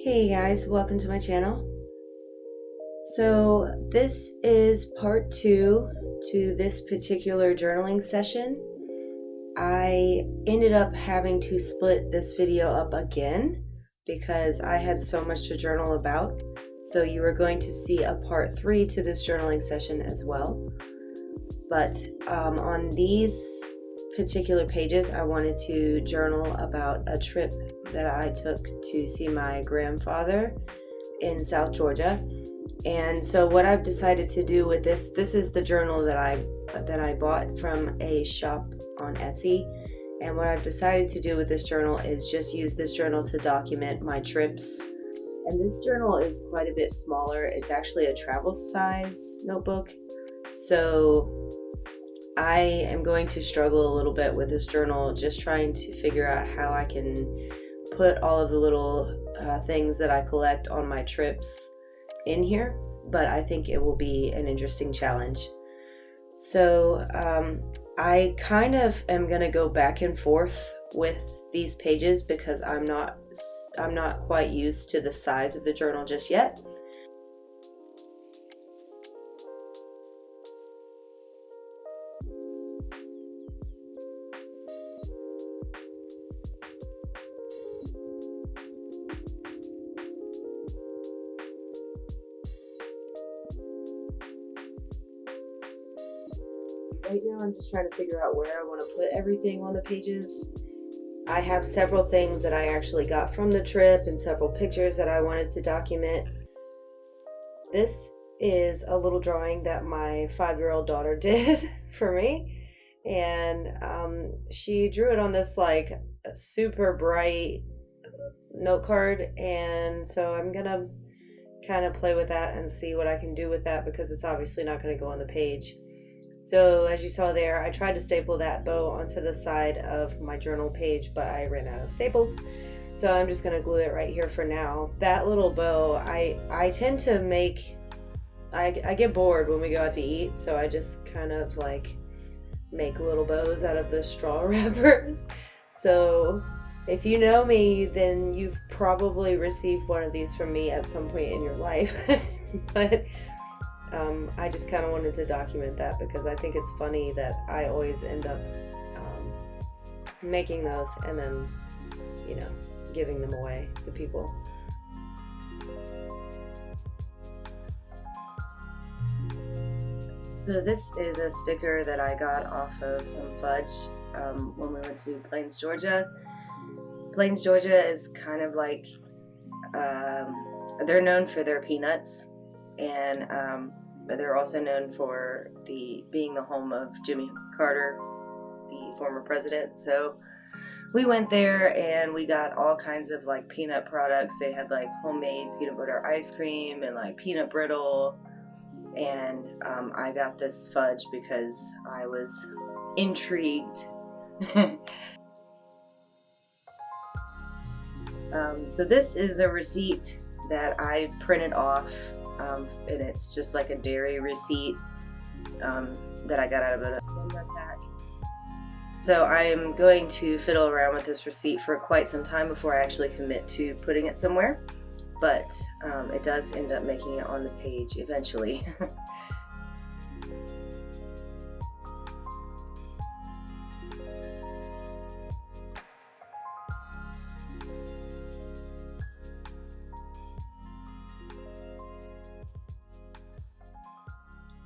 Hey guys, welcome to my channel. So this is part 2 to this particular journaling session. I ended up having to split this video up again because I had so much to journal about. So you are going to see a part 3 to this journaling session as well. But on these particular pages, I wanted to journal about a trip that I took to see my grandfather in South Georgia. And so what I've decided to do with this is the journal that I bought from a shop on Etsy. And what I've decided to do with this journal is just use this journal to document my trips. And this journal is quite a bit smaller. It's actually a travel size notebook. So I am going to struggle a little bit with this journal, just trying to figure out how I can put all of the little things that I collect on my trips in here, but I think it will be an interesting challenge. So I kind of am going to go back and forth with these pages because I'm not quite used to the size of the journal just yet. Right now I'm just trying to figure out where I want to put everything on the pages. I have several things that I actually got from the trip and several pictures that I wanted to document. This is a little drawing that my 5-year-old daughter did for me, and she drew it on this like super bright note card, and so I'm gonna kind of play with that and see what I can do with that because it's obviously not going to go on the page. So as you saw there, I tried to staple that bow onto the side of my journal page, but I ran out of staples. So I'm just gonna glue it right here for now. That little bow, I tend to I get bored when we go out to eat, so I just kind of like make little bows out of the straw wrappers. So if you know me, then you've probably received one of these from me at some point in your life. But I just kind of wanted to document that because I think it's funny that I always end up making those and then, giving them away to people. So this is a sticker that I got off of some fudge when we went to Plains, Georgia. Plains, Georgia is kind of like, they're known for their peanuts, and but they're also known for being the home of Jimmy Carter, the former president. So we went there and we got all kinds of like peanut products. They had like homemade peanut butter ice cream and like peanut brittle. And I got this fudge because I was intrigued. So this is a receipt that I printed off, and it's just like a dairy receipt that I got out of a lumber pack. So I am going to fiddle around with this receipt for quite some time before I actually commit to putting it somewhere, but it does end up making it on the page eventually.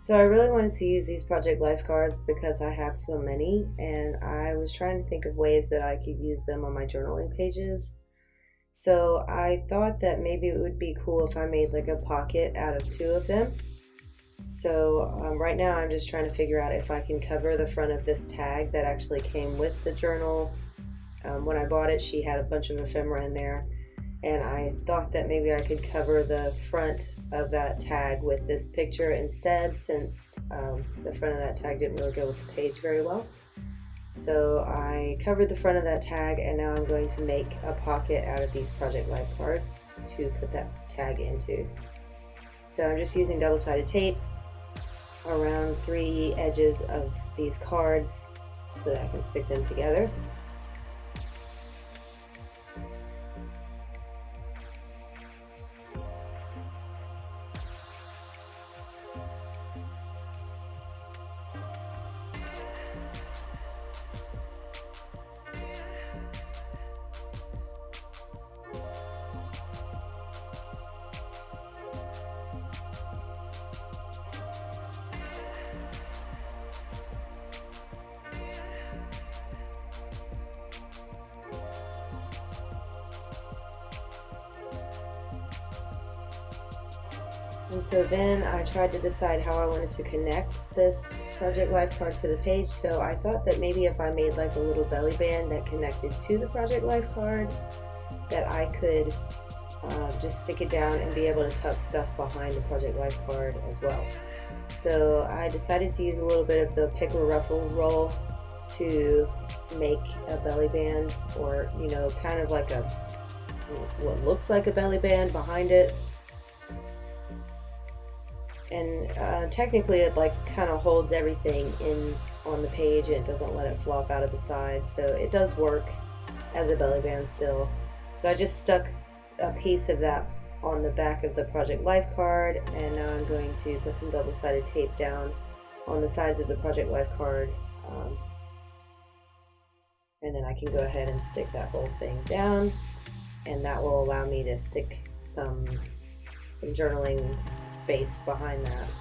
So I really wanted to use these Project Life cards because I have so many, and I was trying to think of ways that I could use them on my journaling pages. So I thought that maybe it would be cool if I made like a pocket out of 2 of them. So right now I'm just trying to figure out if I can cover the front of this tag that actually came with the journal. When I bought it, she had a bunch of ephemera in there, and I thought that maybe I could cover the front of that tag with this picture instead, since the front of that tag didn't really go with the page very well. So I covered the front of that tag, and now I'm going to make a pocket out of these Project Life cards to put that tag into. So I'm just using double-sided tape around 3 edges of these cards so that I can stick them together. And so then I tried to decide how I wanted to connect this project life card to the page. So I thought that maybe if I made like a little belly band that connected to the project life card, that I could just stick it down and be able to tuck stuff behind the project life card as well. So I decided to use a little bit of the paper ruffle roll to make a belly band, or kind of like what looks like a belly band behind it. And technically it like kind of holds everything in on the page. It doesn't let it flop out of the side, so it does work as a belly band still. So I just stuck a piece of that on the back of the project life card, and now I'm going to put some double-sided tape down on the sides of the project life card, and then I can go ahead and stick that whole thing down, and that will allow me to stick some journaling space behind that.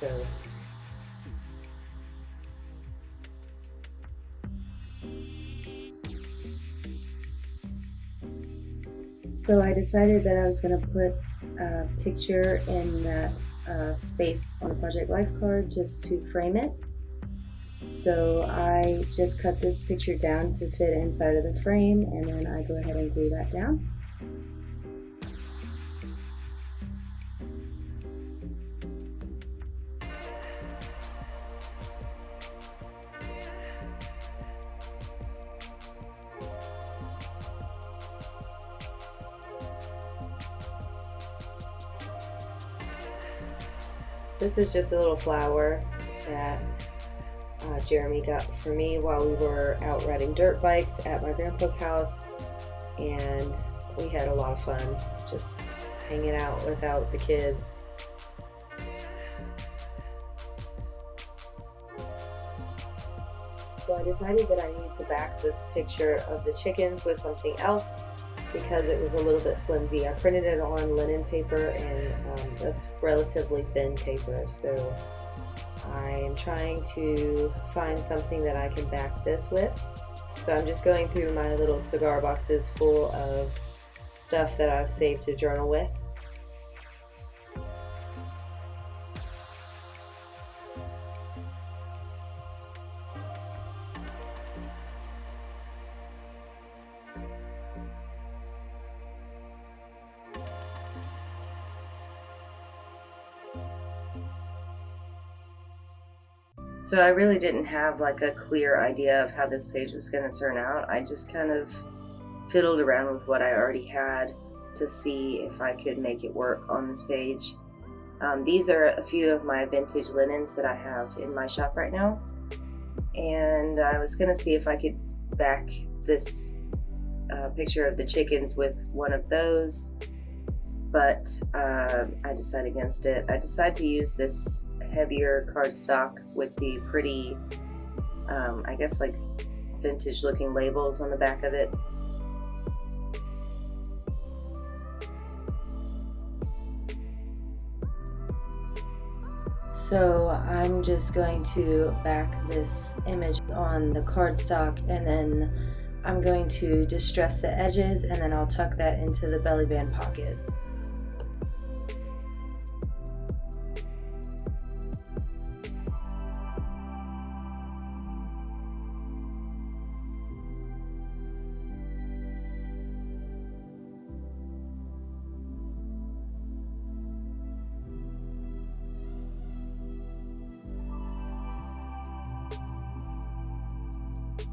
So I decided that I was going to put a picture in that space on the project life card just to frame it. So I just cut this picture down to fit inside of the frame, and then I go ahead and glue that down. This is just a little flower that Jeremy got for me while we were out riding dirt bikes at my grandpa's house, and we had a lot of fun just hanging out without the kids. So I decided that I needed to back this picture of the chickens with something else because it was a little bit flimsy. I printed it on linen paper, and that's relatively thin paper, so I am trying to find something that I can back this with. So I'm just going through my little cigar boxes full of stuff that I've saved to journal with. So I really didn't have like a clear idea of how this page was going to turn out. I just kind of fiddled around with what I already had to see if I could make it work on this page. These are a few of my vintage linens that I have in my shop right now, and I was going to see if I could back this picture of the chickens with one of those, but I decided against it. I decided to use this heavier cardstock with the pretty, I guess like vintage looking labels on the back of it. So I'm just going to back this image on the cardstock, and then I'm going to distress the edges, and then I'll tuck that into the belly band pocket.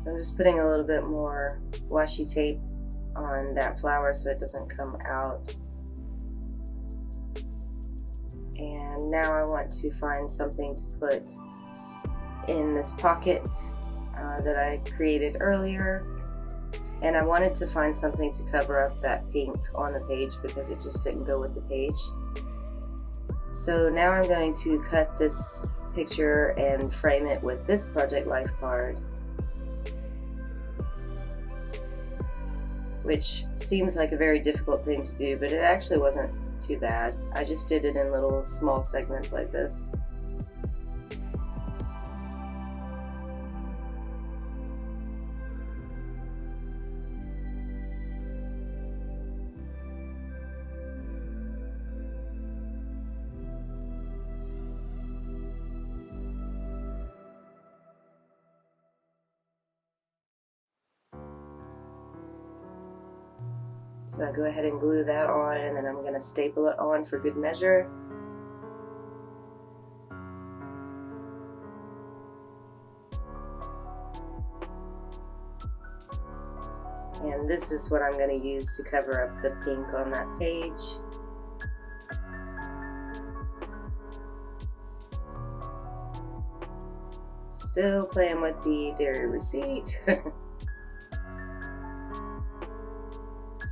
So I'm just putting a little bit more washi tape on that flower so it doesn't come out. And now I want to find something to put in this pocket that I created earlier. And I wanted to find something to cover up that pink on the page because it just didn't go with the page. So now I'm going to cut this picture and frame it with this Project Life card, which seems like a very difficult thing to do, but it actually wasn't too bad. I just did it in little small segments like this. So I go ahead and glue that on, and then I'm going to staple it on for good measure. And this is what I'm going to use to cover up the pink on that page. Still playing with the dairy receipt.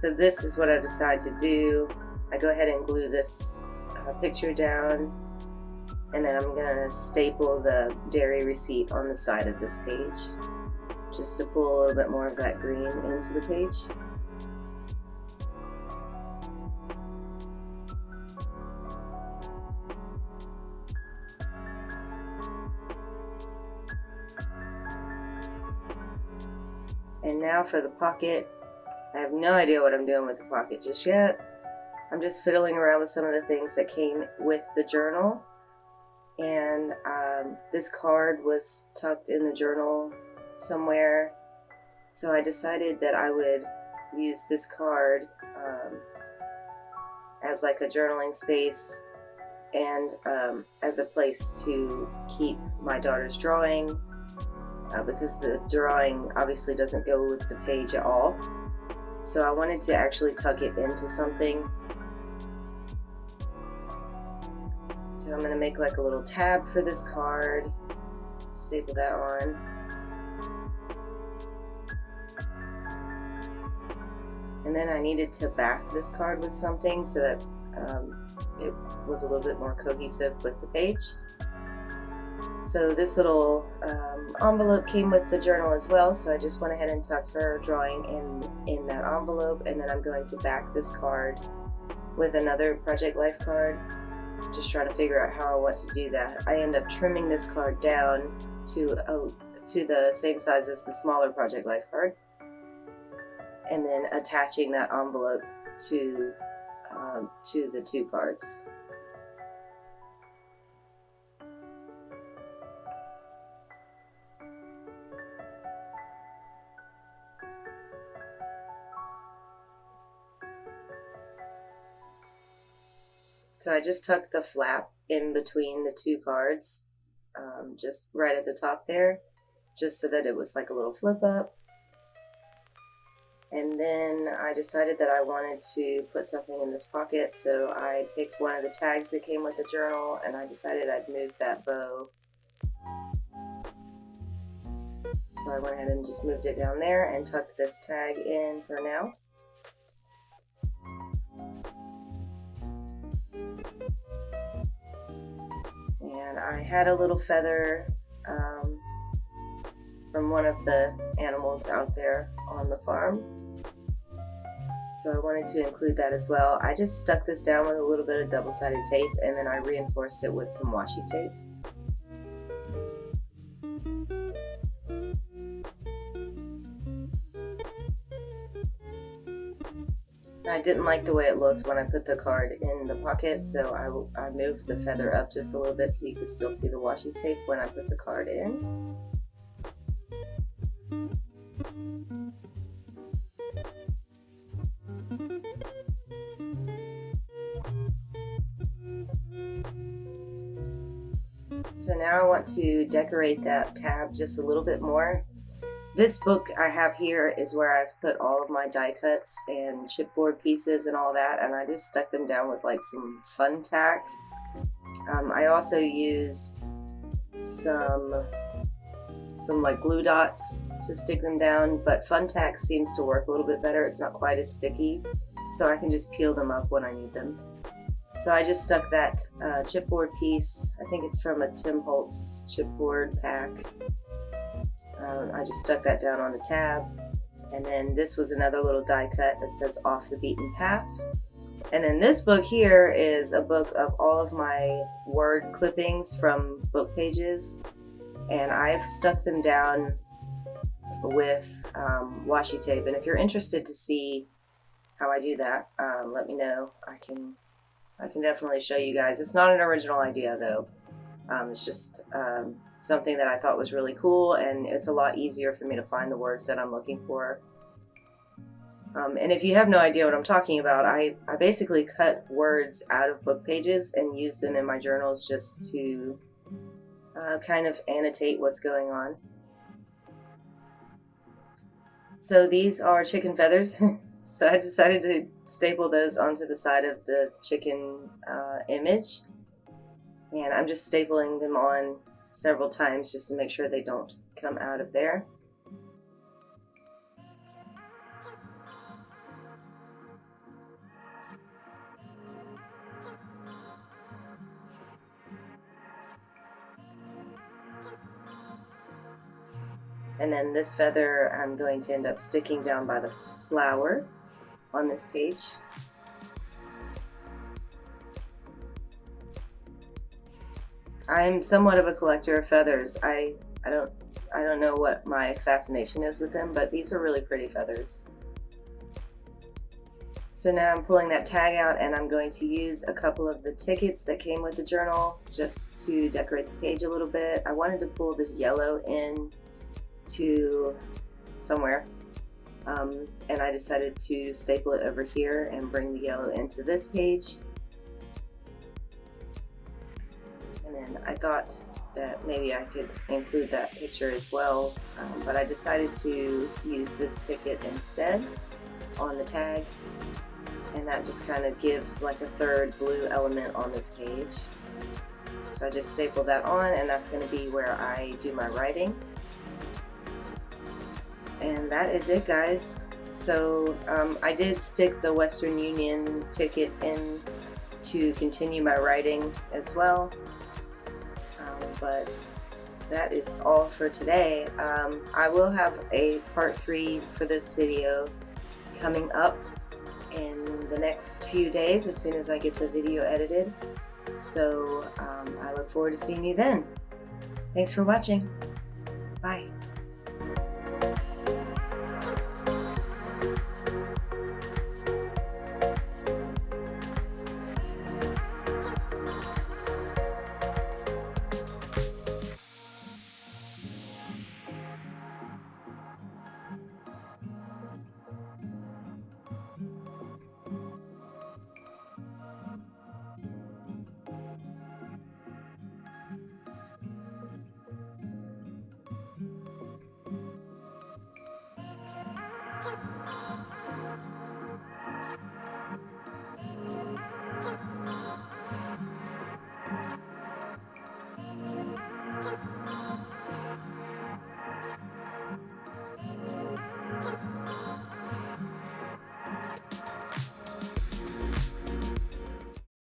So this is what I decide to do. I go ahead and glue this picture down, and then I'm going to staple the dairy receipt on the side of this page, just to pull a little bit more of that green into the page. And now for the pocket. I have no idea what I'm doing with the pocket just yet. I'm just fiddling around with some of the things that came with the journal. And this card was tucked in the journal somewhere. So I decided that I would use this card as like a journaling space and as a place to keep my daughter's drawing, because the drawing obviously doesn't go with the page at all. So I wanted to actually tuck it into something. So I'm going to make like a little tab for this card, staple that on. And then I needed to back this card with something so that it was a little bit more cohesive with the page. So this little envelope came with the journal as well, so I just went ahead and tucked her drawing in that envelope, and then I'm going to back this card with another Project Life card. Just trying to figure out how I want to do that. I end up trimming this card down to the same size as the smaller Project Life card, and then attaching that envelope to the two cards. So I just tucked the flap in between the two cards, just right at the top there, just so that it was like a little flip up. And then I decided that I wanted to put something in this pocket, so I picked one of the tags that came with the journal, and I decided I'd move that bow. So I went ahead and just moved it down there and tucked this tag in for now. And I had a little feather from one of the animals out there on the farm, so I wanted to include that as well. I just stuck this down with a little bit of double-sided tape, and then I reinforced it with some washi tape. I didn't like the way it looked when I put the card in the pocket, so I moved the feather up just a little bit so you could still see the washi tape when I put the card in. So now I want to decorate that tab just a little bit more. This book I have here is where I've put all of my die cuts and chipboard pieces and all that, and I just stuck them down with like some fun tack. I also used some like glue dots to stick them down, but fun tack seems to work a little bit better. It's not quite as sticky, so I can just peel them up when I need them. So I just stuck that chipboard piece, I think it's from a Tim Holtz chipboard pack. I just stuck that down on the tab, and then this was another little die cut that says Off the Beaten Path. And then this book here is a book of all of my word clippings from book pages, and I've stuck them down with washi tape. And if you're interested to see how I do that, let me know. I can definitely show you guys. It's not an original idea though. It's just something that I thought was really cool, and it's a lot easier for me to find the words that I'm looking for. And if you have no idea what I'm talking about, I basically cut words out of book pages and use them in my journals just to kind of annotate what's going on. So these are chicken feathers. So I decided to staple those onto the side of the chicken image. And I'm just stapling them on several times just to make sure they don't come out of there. And then this feather I'm going to end up sticking down by the flower on this page. I'm somewhat of a collector of feathers. I don't know what my fascination is with them, but these are really pretty feathers. So now I'm pulling that tag out, and I'm going to use a couple of the tickets that came with the journal just to decorate the page a little bit. I wanted to pull this yellow in to somewhere, and I decided to staple it over here and bring the yellow into this page. And then I thought that maybe I could include that picture as well, but I decided to use this ticket instead on the tag, and that just kind of gives like a third blue element on this page. So I just staple that on, and that's going to be where I do my writing. And that is it, guys. So I did stick the Western Union ticket in to continue my writing as well. But that is all for today. I will have a part 3 for this video coming up in the next few days as soon as I get the video edited. So I look forward to seeing you then. Thanks for watching. Bye.